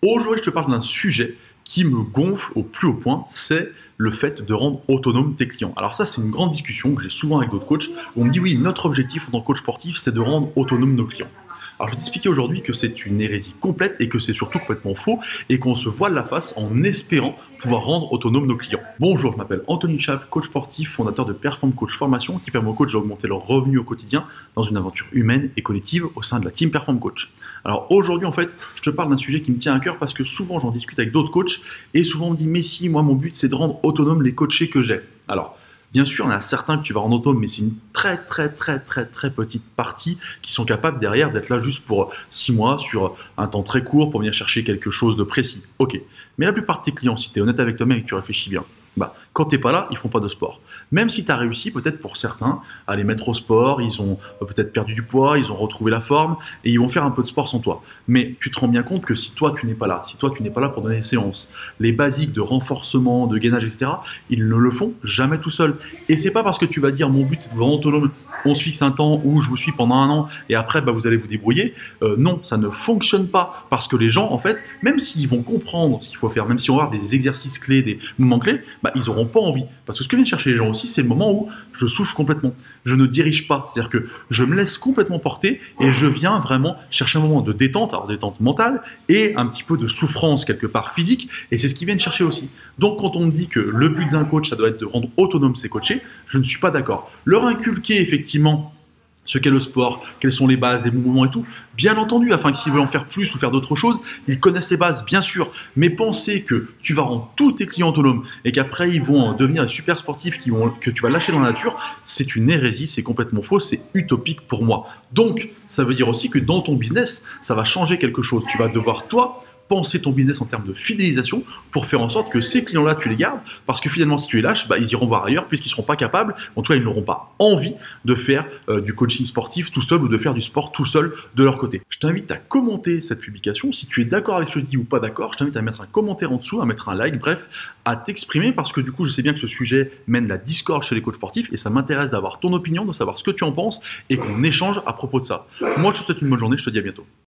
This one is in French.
Aujourd'hui, je te parle d'un sujet qui me gonfle au plus haut point, c'est le fait de rendre autonome tes clients. Alors ça, c'est une grande discussion que j'ai souvent avec d'autres coachs, où on me dit oui, notre objectif en tant que coach sportif, c'est de rendre autonome nos clients. Alors je vais t'expliquer aujourd'hui que c'est une hérésie complète et que c'est surtout complètement faux et qu'on se voile la face en espérant pouvoir rendre autonome nos clients. Bonjour, je m'appelle Anthony Chaves, coach sportif, fondateur de Perform Coach Formation qui permet aux coachs d'augmenter leurs revenus au quotidien dans une aventure humaine et collective au sein de la team Perform Coach. Alors aujourd'hui en fait, je te parle d'un sujet qui me tient à cœur parce que souvent j'en discute avec d'autres coachs et souvent on me dit mais si, moi mon but c'est de rendre autonome les coachés que j'ai. Alors bien sûr, il y en a certains que tu vas rendre autonome, mais c'est une très petite partie qui sont capables derrière d'être là juste pour 6 mois sur un temps très court pour venir chercher quelque chose de précis. Ok, mais la plupart de tes clients, si tu es honnête avec toi-même et que tu réfléchis bien, quand tu n'es pas là, ils font pas de sport. Même si tu as réussi, peut-être pour certains, à les mettre au sport, ils ont peut-être perdu du poids, ils ont retrouvé la forme et ils vont faire un peu de sport sans toi. Mais tu te rends bien compte que si toi tu n'es pas là, si toi tu n'es pas là pour donner des séances, les basiques de renforcement, de gainage, etc., ils ne le font jamais tout seuls. Et c'est pas parce que tu vas dire mon but c'est de vous rendre autonome, on se fixe un temps où je vous suis pendant un an et après vous allez vous débrouiller. Non, ça ne fonctionne pas parce que les gens, en fait, même s'ils vont comprendre ce qu'il faut faire, même si on va avoir des exercices clés, des moments clés, ils n'auront pas envie. Parce que ce que viennent chercher les gens aussi, c'est le moment où je souffle complètement. Je ne dirige pas. C'est-à-dire que je me laisse complètement porter et je viens vraiment chercher un moment de détente, alors détente mentale et un petit peu de souffrance quelque part physique. Et c'est ce qu'ils viennent chercher aussi. Donc quand on me dit que le but d'un coach, ça doit être de rendre autonome ses coachés, je ne suis pas d'accord. Leur inculquer effectivement ce qu'est le sport, quelles sont les bases, des mouvements et tout, bien entendu, afin que s'ils veulent en faire plus ou faire d'autres choses, ils connaissent les bases, bien sûr. Mais penser que tu vas rendre tous tes clients autonomes et qu'après ils vont devenir des super sportifs que tu vas lâcher dans la nature, c'est une hérésie, c'est complètement faux, c'est utopique pour moi. Donc, ça veut dire aussi que dans ton business, ça va changer quelque chose. Tu vas devoir, toi, penser ton business en termes de fidélisation pour faire en sorte que ces clients-là, tu les gardes parce que finalement, si tu les lâches, ils iront voir ailleurs puisqu'ils ne seront pas capables, en tout cas, ils n'auront pas envie de faire du coaching sportif tout seul ou de faire du sport tout seul de leur côté. Je t'invite à commenter cette publication. Si tu es d'accord avec ce que je dis ou pas d'accord, je t'invite à mettre un commentaire en dessous, à mettre un like, bref, à t'exprimer parce que du coup, je sais bien que ce sujet mène la discorde chez les coachs sportifs et ça m'intéresse d'avoir ton opinion, de savoir ce que tu en penses et qu'on échange à propos de ça. Moi, je te souhaite une bonne journée, je te dis à bientôt.